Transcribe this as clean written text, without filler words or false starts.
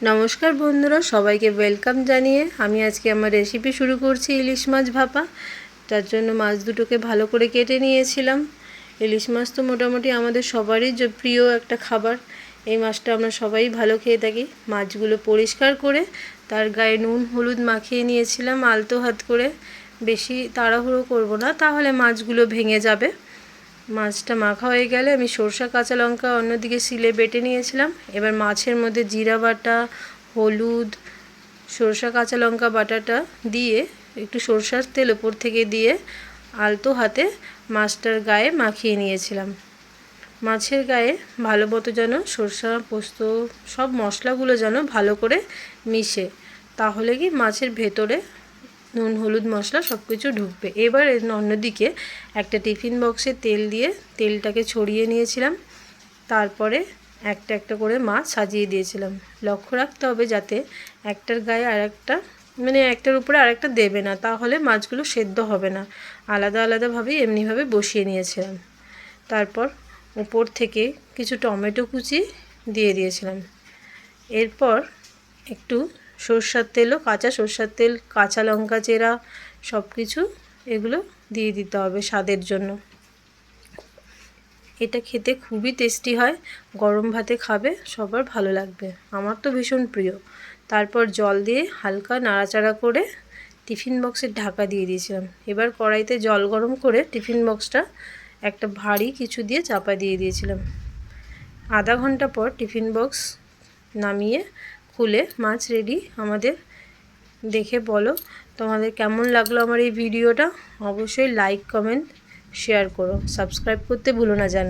নমস্কার বন্ধুরা, সবাইকে ওয়েলকাম জানিয়ে আমি আজকে আমার রেসিপি শুরু করছি ইলিশ মাছ ভাপা। তার জন্য মাছ দুটোকে ভালো করে কেটে নিয়েছিলাম। ইলিশ মাছ তো মোটামুটি আমাদের সবারই প্রিয় একটা খাবার। এই মাছটা আমরা সবাই ভালো খেয়ে থাকি। মাছগুলো পরিষ্কার করে তার গায়ে নুন হলুদ মাখিয়ে নিয়েছিলাম আলতো হাত করে। বেশি তাড়াহুড়ো করব না, তাহলে মাছগুলো ভেঙে যাবে। মাছটা মাখা হয়ে গেলে আমি সরষা কাঁচা লঙ্কা অন্যদিকে শিলে বেটে নিয়েছিলাম। এবার মাছের মধ্যে জিরা বাটা, হলুদ, সরষা কাঁচা লঙ্কা বাটাটা দিয়ে একটু সরষার তেল ওপর থেকে দিয়ে আলতো হাতে মাছটার গায়ে মাখিয়ে নিয়েছিলাম। মাছের গায়ে ভালো মতো যেন সরষা পোস্ত সব মশলাগুলো যেন ভালো করে মিশে, তাহলে কি মাছের ভেতরে নুন হলুদ মশলা সব কিছু ঢুকবে। এবার অন্যদিকে একটা টিফিন বক্সে তেল দিয়ে তেলটাকে ছড়িয়ে নিয়েছিলাম। তারপরে একটা একটা করে মাছ সাজিয়ে দিয়েছিলাম। লক্ষ্য রাখতে হবে যাতে একটার গায়ে আর একটা একটার উপরে আরেকটা দেবে না, তাহলে মাছগুলো সেদ্ধ হবে না। আলাদা আলাদাভাবেই এমনিভাবে বসিয়ে নিয়েছিলাম। তারপর উপর থেকে কিছু টমেটো কুচি দিয়ে দিয়েছিলাম। এরপর একটু সরষার তেলও, কাঁচা সরষার তেল, কাঁচা লঙ্কা চেরা সব কিছু এগুলো দিয়ে দিতে হবে স্বাদের জন্য। এটা খেতে খুবই টেস্টি হয়, গরম ভাতে খাবে সবার ভালো লাগবে, আমার তো ভীষণ প্রিয়। তারপর জল দিয়ে হালকা নাড়াচাড়া করে টিফিন বক্সের ঢাকা দিয়ে দিয়েছিলাম। এবার কড়াইতে জল গরম করে টিফিন বক্সটা একটা ভারী কিছু দিয়ে চাপা দিয়ে দিয়েছিলাম। আধা ঘন্টা পর টিফিন বক্স নামিয়ে খুলে মাছ রেডি আমাদের। দেখে বলো তোমাদের কেমন লাগলো আমার এই ভিডিওটা। অবশ্যই লাইক কমেন্ট শেয়ার করো, সাবস্ক্রাইব করতে ভুলো না যেন।